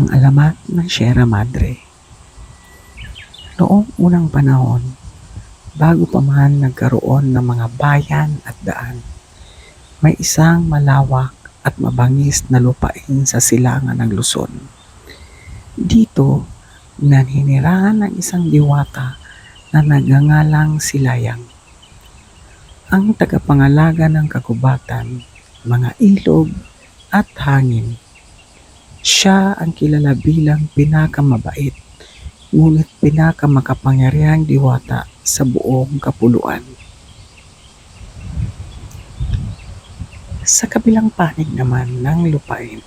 Ang alamat ng Sierra Madre. Noong unang panahon, bago pa man nagkaroon ng mga bayan at daan, may isang malawak at mabangis na lupain sa silangan ng Luzon. Dito, naninirahan ng isang diwata na nagngangalang Silayang. Ang tagapangalaga ng kagubatan, mga ilog at hangin. Siya ang kilala bilang pinakamabait, ngunit pinakamakapangyarihang diwata sa buong kapuluan. Sa kabilang panig naman ng lupain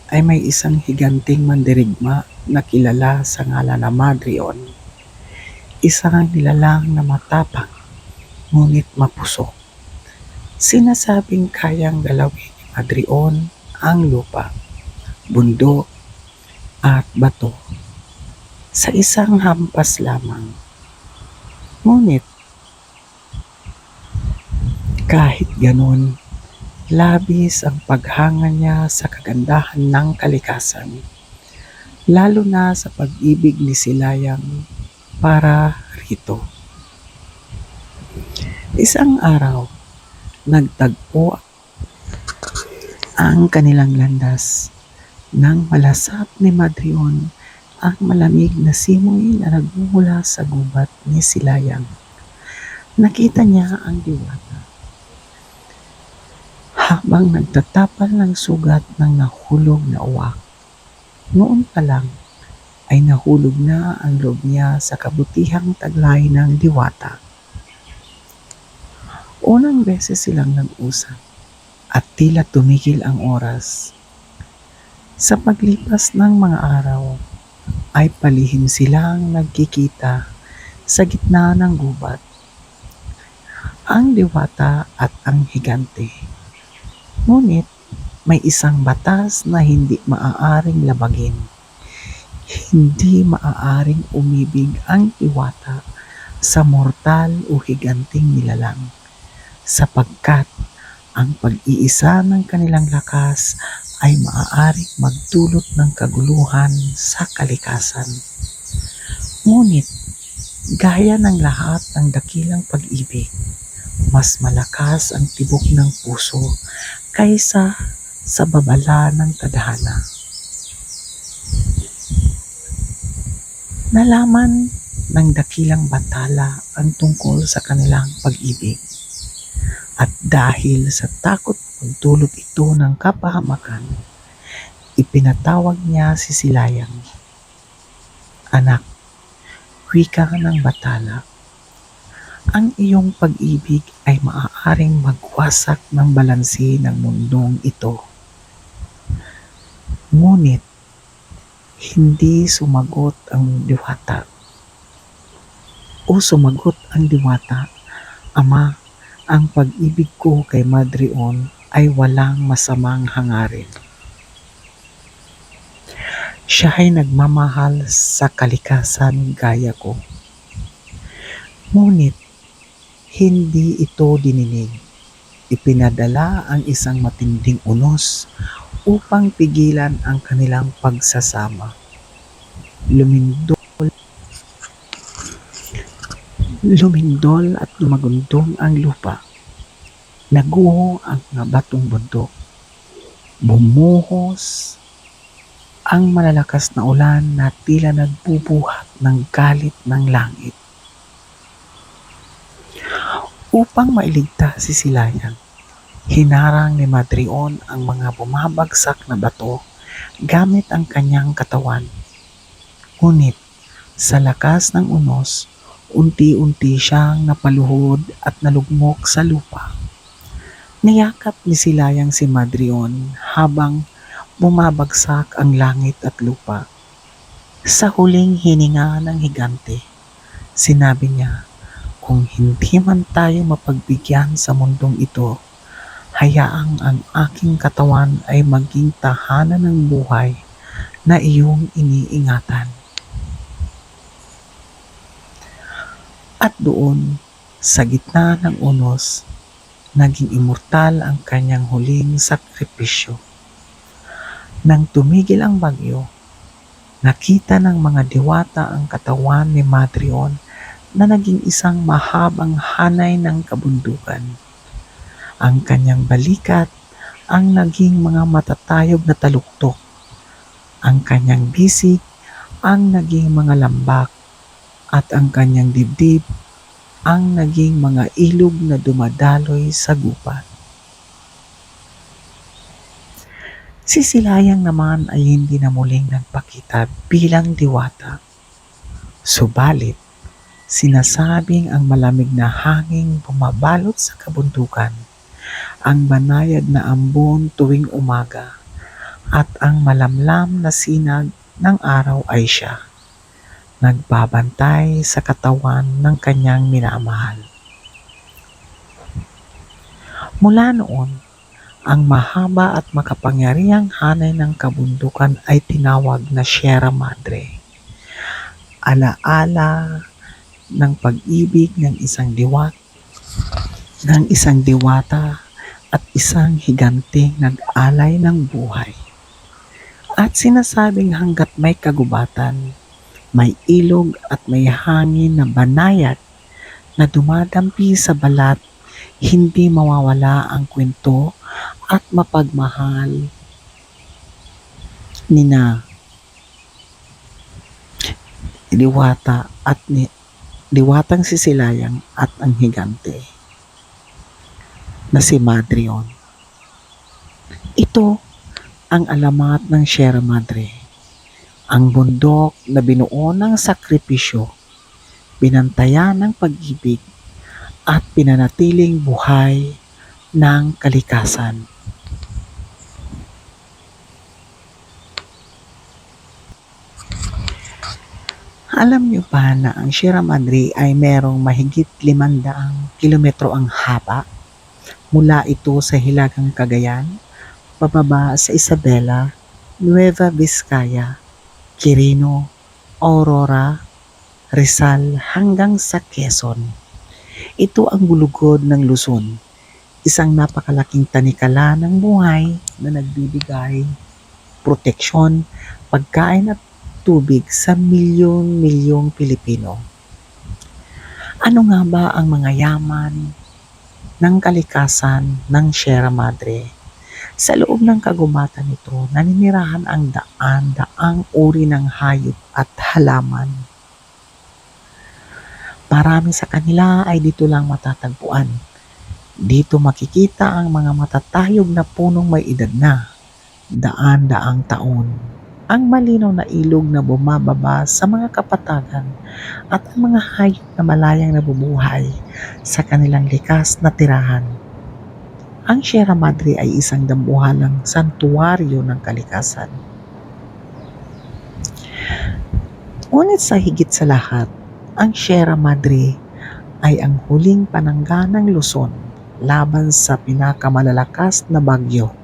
ay may isang higanting mandirigma na kilala sa ngalan na Madrion. Isang nilalang na matapang, ngunit mapusok. Sinasabing kayang galawin ni Madrion ang lupa, bundok at bato sa isang hampas lamang. Ngunit kahit ganun, labis ang paghanga niya sa kagandahan ng kalikasan, lalo na sa pag-ibig ni Silayang para rito. Isang araw, nagtagpo ang kanilang landas nang malasap ni Madrion ang malamig na simoy na nagmumula sa gubat ni Silayang. Nakita niya ang diwata habang nagtatapal ng sugat ng nahulog na uwak. Noon pa lang ay nahulog na ang loob niya sa kabutihang taglay ng diwata. Unang beses silang nag-usap at tila tumigil ang oras. Sa paglipas ng mga araw ay palihim silang nagkikita sa gitna ng gubat. Ang diwata at ang higante. Ngunit may isang batas na hindi maaaring labagin. Hindi maaaring umibig ang diwata sa mortal o higanting nilalang, sapagkat ang pag-iisa ng kanilang lakas ay maaaring magdulot ng kaguluhan sa kalikasan. Ngunit, gaya ng lahat ng dakilang pag-ibig, mas malakas ang tibok ng puso kaysa sa babala ng tadhana. Nalaman ng dakilang batala ang tungkol sa kanilang pag-ibig. At dahil sa takot magdulot ito ng kapahamakan, ipinatawag niya si Silayang. Anak, wika ng batala, ang iyong pag-ibig ay maaaring magwasak ng balanse ng mundong ito. Ngunit, hindi sumagot ang diwata. O sumagot ang diwata, Ama, ang pag-ibig ko kay Madrion ay walang masamang hangarin. Siya ay nagmamahal sa kalikasan gaya ko. Ngunit, hindi ito dininig. Ipinadala ang isang matinding unos upang pigilan ang kanilang pagsasama. Lumindol at lumagundong ang lupa. Naguho ang mga batong bundok. Bumuhos ang malalakas na ulan na tila nagbubuhat ng galit ng langit. Upang mailigtas si Silayang, hinarang ni Madrion ang mga bumabagsak na bato gamit ang kanyang katawan. Ngunit sa lakas ng unos, unti-unti siyang napaluhod at nalugmok sa lupa. Niyakap ni Silayang si Madrion habang bumabagsak ang langit at lupa. Sa huling hininga ng higante, sinabi niya, kung hindi man tayo mapagbigyan sa mundong ito, hayaang ang aking katawan ay maging tahanan ng buhay na iyong iniingatan. At doon, sa gitna ng unos, naging immortal ang kanyang huling sakripisyo. Nang tumigil ang bagyo, Nakita ng mga diwata ang katawan ni Madrion na naging isang mahabang hanay ng kabundukan. Ang kanyang balikat ang naging mga matatayog na taluktok. Ang kanyang bisig ang naging mga lambak at ang kanyang dibdib ang naging mga ilog na dumadaloy sa gubat. Si Silayang naman ay hindi na muling nagpakita bilang diwata. Subalit, sinasabing ang malamig na hangin bumabalot sa kabundukan, ang banayad na ambon tuwing umaga, at ang malamlam na sinag ng araw ay siya, nagbabantay sa katawan ng kanyang minamahal. Mula noon, ang mahaba at makapangyarihang hanay ng kabundukan ay tinawag na Sierra Madre. Alaala ng pag-ibig ng isang diwata at isang higanteng nag-alay ng buhay. At sinasabing hanggat may kagubatan, may ilog at may hangin na banayad na dumadampi sa balat, hindi mawawala ang kwento at mapagmahal nina Diwata at Diwatang Sisilayang at ang higante na si Madrion. Ito ang alamat ng Sierra Madre, ang bundok na binuo ng sakripisyo, binantayan ng pag-ibig at pinanatiling buhay ng kalikasan. Alam niyo ba na ang Sierra Madre ay merong mahigit 500 kilometro ang haba? Mula ito sa Hilagang Cagayan, pababa sa Isabela, Nueva Vizcaya, Quirino, Aurora, Rizal hanggang sa Quezon. Ito ang bulugod ng Luzon, isang napakalaking tanikala ng buhay na nagbibigay proteksyon, pagkain at tubig sa milyon-milyong Pilipino. Ano nga ba ang mga yaman ng kalikasan ng Sierra Madre? Sa loob ng kagubatan nito, naninirahan ang daan-daang uri ng hayop at halaman. Marami sa kanila ay dito lang matatagpuan. Dito makikita ang mga matatayog na punong may edad na, daan-daang taon. Ang malinaw na ilog na bumababa sa mga kapatagan at ang mga hayop na malayang nabubuhay sa kanilang likas na tirahan. Ang Sierra Madre ay isang dambuhalang santuwaryo ng kalikasan. Ngunit sa higit sa lahat, ang Sierra Madre ay ang huling panangga ng Luzon laban sa pinakamalalakas na bagyo.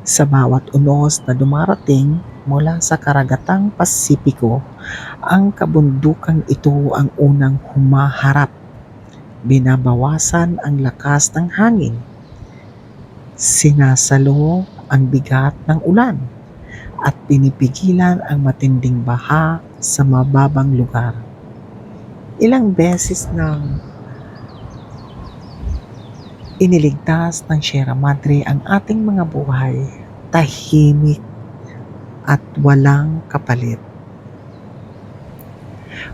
Sa bawat unos na dumarating mula sa karagatang Pasipiko, ang kabundukang ito ang unang humaharap. Binabawasan ang lakas ng hangin. Sinasalo ang bigat ng ulan at pinipigilan ang matinding baha sa mababang lugar. Ilang beses nang iniligtas ng Sierra Madre ang ating mga buhay, tahimik at walang kapalit.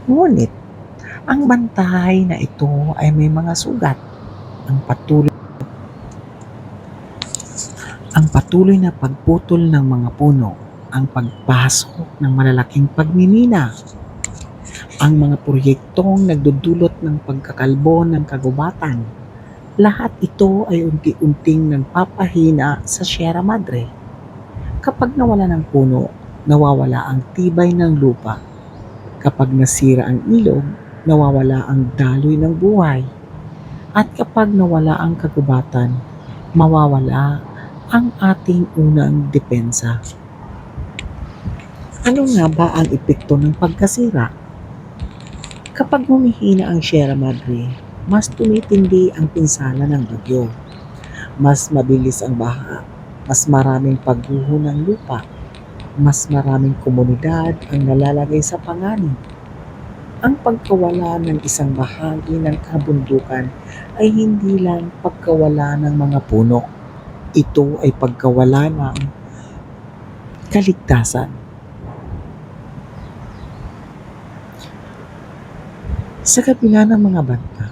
Ngunit, ang bantay na ito ay may mga sugat. Ang patuloy na pagputol ng mga puno, ang pagpasok ng malalaking pagmimina, ang mga proyektong nagdudulot ng pagkakalbo ng kagubatan. Lahat ito ay unti-unting nagpapahina sa Sierra Madre. Kapag nawala ng puno, nawawala ang tibay ng lupa. Kapag nasira ang ilog, nawawala ang daloy ng buhay. At kapag nawala ang kagubatan, mawawala ang ating unang depensa. Ano nga ba ang epekto ng pagkasira? Kapag humihina ang Sierra Madre, mas tumitindi ang pinsala ng bagyo. Mas mabilis ang baha, mas maraming pagguho ng lupa, Mas maraming komunidad ang nalalagay sa panganib. Ang pagkawala ng isang bahagi ng kabundukan ay hindi lang pagkawala ng mga puno. Ito ay pagkawala ng kaligtasan. Sa kabila ng mga banta,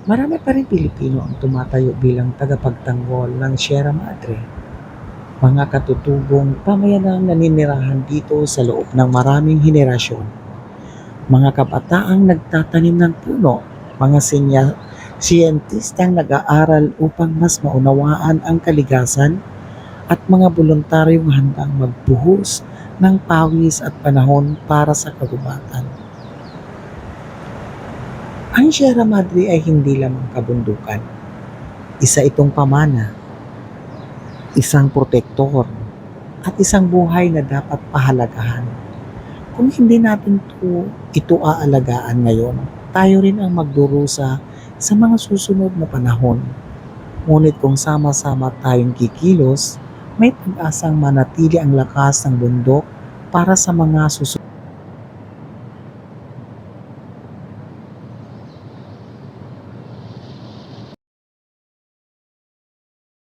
marami pa rin Pilipino ang tumatayo bilang tagapagtanggol ng Sierra Madre. Mga katutubong pamayanang naninirahan dito sa loob ng maraming henerasyon. Mga kabataang nagtatanim ng puno, mga siyentistang nag-aaral upang mas maunawaan ang kaligasan, at mga voluntaryong handang magbuhos ng pawis at panahon para sa kagubatan. Ang Sierra Madre ay hindi lamang kabundukan. Isa itong pamana, isang protektor, at isang buhay na dapat pahalagahan. Kung hindi natin ito aalagaan ngayon, tayo rin ang magdurusa sa mga susunod na panahon. Ngunit kung sama-sama tayong kikilos, may pag-asang manatili ang lakas ng bundok para sa mga susunod